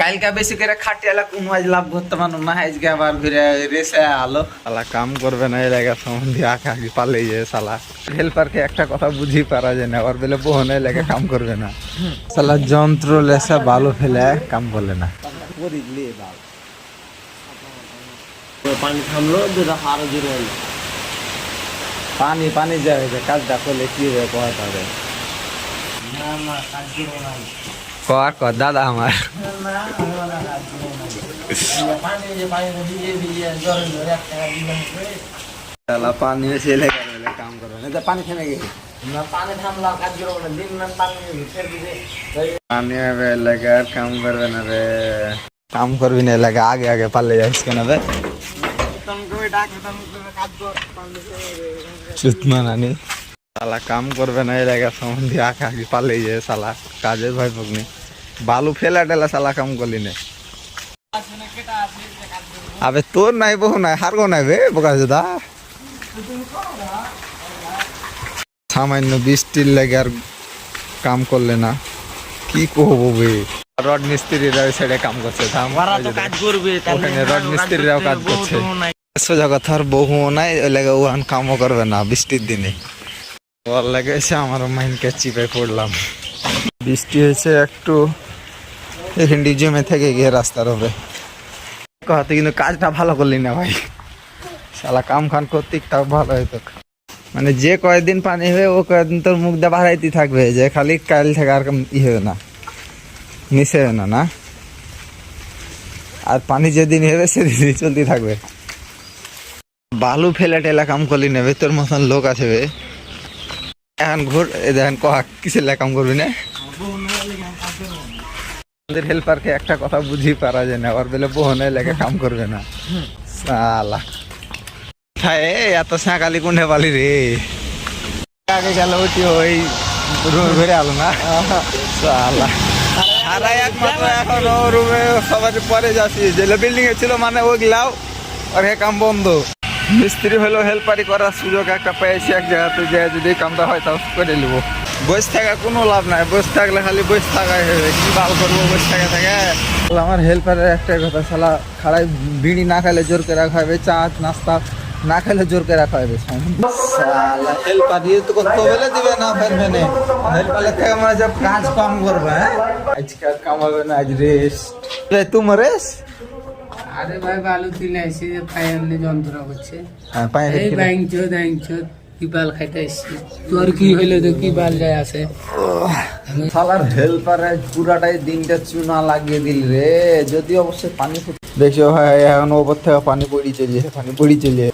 কালকে বেশি করে খাটিয়ালা কোন আজ লাভ করতে পারো না আজকে আবার ঘুরে রেসে আলো শালা কাম করবে না এই লাগা সম্বন্ধে আঁকা আগে পালে যায় শালা হেল্পারকে একটা কথা বুঝি পারা যায় না আবার বেলে বহনে লেগে কাম করবে না শালা যন্ত্র লেসা বালু ফেলে কাম করলে না পানি থামলো দুটা হারও জুড়ে এলো পানি পানি যাবে কাজটা করলে কি হবে কথা হবে না না কাজ করবো না কর কর দাদা আমার পানি যে পানি ভিজে ভিজে জল ধরে 1 টাকা দিলাম শালা পানি ছেলে করে কাম করবে না পানি থেমে গেছে না পানি থামলো কাজ করবো না দিন মান পানি ভিতর দিতে পানি হবে লাগে আর কাম করবে না রে কাম করবি না লাগে আগে আগে পাল্লে যাইস কেন বে চুতমানানি শালা কাম করবে না এই লাগা সম্বন্ধে আঁকা আগে পাল্লে যায় শালা কাজের ভয় পকনি বালু ফেলা টেলা শালা কাম করলি না আবে তোর নাই বহু নাই হারগো নাই বে বোকা দাদা সামান্য বৃষ্টির লাগে আর কাম করলে না কি করবো বে রড মিস্ত্রিরা ওই সাইডে কাম করছে কাজ করবে ওখানে রড মিস্ত্রিরাও কাজ করছে সোজা কথা আর বহু নাই ওই লাগে ওখান কামও করবে না বৃষ্টির দিনে ওর লাগে এসে আমার মাইন্ডকে চিপে পড়লাম বৃষ্টি হয়েছে একটু এখানটি জমে থেকে গিয়ে রাস্তার হবে কথা কিন্তু কাজটা ভালো করলি না ভাই শালা কাম খান করতে তাও ভালো হইতো মানে যে কয়েকদিন পানি হবে ও কয়েকদিন তোর মুখ দিয়ে বাড়াইতে থাকবে যে খালি কাল থেকে আর ই হবে না মিশে হবে না না আর পানি যেদিন হবে সেদিনই চলতে থাকবে বালু ফেলে টেলা কাম করলি নেবে তোর মতন লোক আছে বে এখন ঘুর দেখেন কহা কিসের কাম করবি না আমাদের হেল্পারকে একটা কথা বুঝি পারা যায় না আবার বেলে বহনে লেগে কাম করবে না শালা এত সাঁকালি কুন্ডে পালি রে আগে গেল ওটি ওই রুমে ঘুরে আলো না শালা আর একমাত্র এখন ও রুমে সবাই পরে যাচ্ছি যেগুলো বিল্ডিং এ ছিল মানে ওগুলাও আর হে কাম বন্ধ মিস্ত্রি হলেও হেল্পারি করার সুযোগ একটা পেয়েছি এক জায়গাতে যে যদি কামটা হয় তাও করে নেব বসে থাকা কোনো লাভ নাই বসে থাকলে খালি বসে থাকাই হবে কি ভালো করবো বসে থাকা থেকে আমার হেল্পারের একটাই কথা শালা খাড়াই বিড়ি না খাইলে জোর করে রাখা হবে চা নাস্তা না খাইলে জোর করে রাখা হবে শালা হেল্পার দিয়ে তো কত বলে দিবে না ফের ফেনে হেল্পারের থেকে আমরা জব কাজ কম করবে হ্যাঁ আজকে কামাবে না আজ রেস্ট তুম রেস্ট আরে ভাই বালু তুলে আসি পায়ে যন্ত্রণা করছে হ্যাঁ পায়ে এই ব্যাংক কি বাল খাইতে আসছি তোর কি হইলো তো কি বাল যায় আছে শালার হেল্পারে পুরাটাই দিনটা চুনা লাগিয়ে দিল রে যদি অবশ্যই পানি দেখছো ভাই এখন ওপর থেকে পানি পড়ি চলে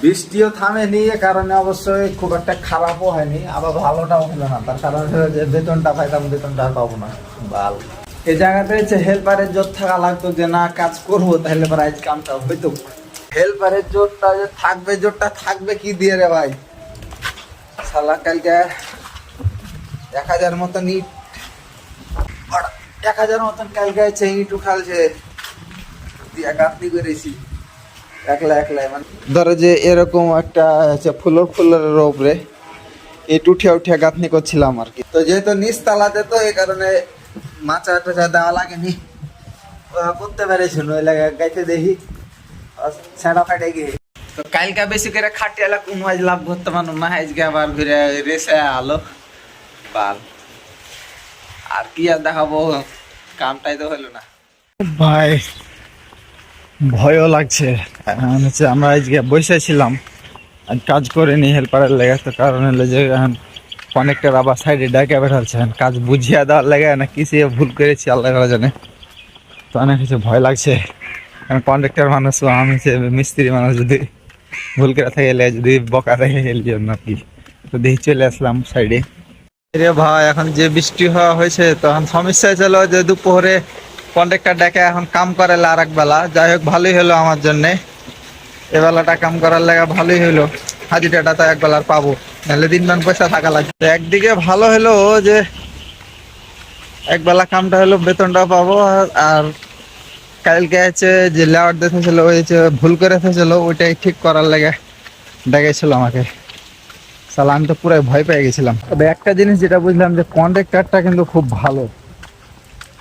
বৃষ্টিও থামেনি এ কারণে অবশ্যই খুব একটা খারাপও হয়নি আবার ভালোটাও হলো না তার কারণ হলো যে বেতনটা পাইতাম বেতনটা আর পাবো না বাল এই জায়গাতে হচ্ছে হেল্পারের জোর থাকা লাগতো যে না কাজ করবো তাহলে পরে আজ কামটা হইতো হেল্পারের জোরটা যে থাকবে জোরটা থাকবে কি দিয়ে রে ভাই শালা কালকে 1000 মতন ইট 1000 মতন কালকে আছে ইট উঠালছে দিয়া গাঁথনি করেছি একলা মানে ধরো যে এরকম একটা ফুলের উপরে ইট উঠে গাঁথনি করছিলাম আর কি তো যেহেতু নিচ তালাতে তো এই কারণে মাচা টাচা দেওয়া লাগেনি করতে পেরেছি ওই লাগে গাইতে দেখি ছেঁড়া ফাটে গিয়ে তো কালকে বেশি করে খাটিয়ালা কোন আজ লাভ করতে পারো না আজকে আবার ঘুরে রেসে আলো বাল আর কি আর দেখাবো কামটাই তো হলো না ভাই ভয়ও লাগছে হচ্ছে আমরা আজকে বসেছিলাম আজ কাজ করিনি হেল্পারের লেগে তো কারণ হলো যে এখন কনেক্টর আবার সাইডে ডাকে বেঠাচ্ছে কাজ বুঝিয়ে দেওয়ার লেগে না কিছু ভুল করেছি আল্লাহ জানে তো অনেক কিছু ভয় লাগছে কারণ কন্ট্রাক্টর মানুষ আমি মিস্ত্রি মানুষ যদি ভুল করে থাকে যদি বকা থাকে এর জন্য কি তো দেখি চলে আসলাম সাইডে রে ভাই এখন যে বৃষ্টি হওয়া হয়েছে তখন সমস্যা ছিল যে দুপুরে কন্ট্রাক্টর ডেকে এখন কাম করে আর এক বেলা যাই হোক ভালোই হলো আমার জন্যে এবেলাটা কাম করার লেগে ভালোই হলো হাজিরাটা তো এক বেলার পাবো নাহলে দিনমান পয়সা থাকা লাগবে একদিকে ভালো হলো যে এক বেলা কামটা হলো বেতনটা পাবো আর কালকে আছে যে লেওয়ার দেখেছিল ওই যে ভুল করে ফেছিল ওইটাই ঠিক করার লেগে ডেকেছিল আমাকে শালা আমি তো পুরাই ভয় পেয়ে গেছিলাম তবে একটা জিনিস যেটা বুঝলাম যে কন্ট্রাক্টরটা কিন্তু খুব ভালো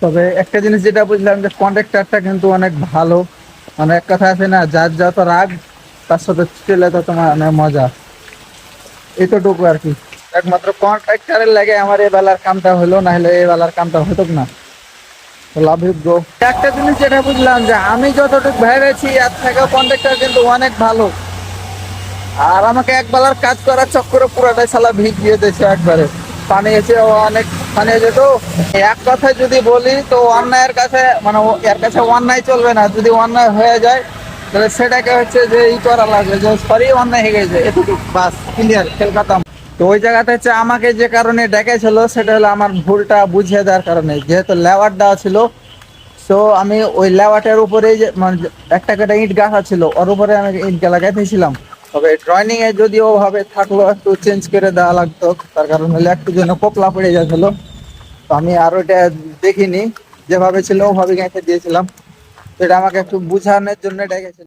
তবে একটা জিনিস যেটা বুঝলাম যে কন্ট্রাক্টরটা কিন্তু অনেক ভালো, মানে এক কথা আছে না, যার যত রাগ তার সাথে চলে তত মানে মজা, এতটুকু আর কি। একমাত্র কন্ট্রাক্টরের লাগে আমার এই বেলার কামটা হলো, না হলে এই বেলার কামটা হতো না। Love you bro. একটা জিনিস যেটা বুঝলাম যে আমি যতটুকু ভেবেছি এর থেকে কন্ট্রাক্টর কিন্তু অনেক ভালো, আর আমাকে এক বেলার কাজ করার চক্করে পুরোটাই শালা ভিড় দিয়ে দিয়েছে একবারে। পানি এসে অনেক পানি এসে তো এক কথায় যদি বলি তো অন্যায়ের কাছে মানে এর কাছে অন্যায় চলবে না, যদি অন্যায় হয়ে যায় তাহলে সেটাকে হচ্ছে যে ই করা লাগবে যে সরি অন্যায় হয়ে গেছে এটুকু, বাস ক্লিয়ার, খেল খতম। তো ওই জায়গাতে হচ্ছে আমাকে যে কারণে ডেকেছিল সেটা হলো আমার ভুলটা বুঝিয়ে দেওয়ার কারণে, যেহেতু লেওয়ার দেওয়া ছিল। তো আমি ওই লেওয়াটের উপরেই যে মানে একটা একটা ইট গাঁথা ছিল ওর উপরে আমি ইট লাগাইতেছিলাম। তবে ড্রয়িং এ যদি ওভাবে থাকলো একটু চেঞ্জ করে দেওয়া লাগতো, তার কারণ হলে একটু জন্য কোপলা পড়ে যাচ্ছিল। তো আমি আর ওইটা দেখিনি, যেভাবে ছিল ওভাবে গেঁথে দিয়েছিলাম। সেটা আমাকে একটু বুঝানোর জন্য ডেকেছিল।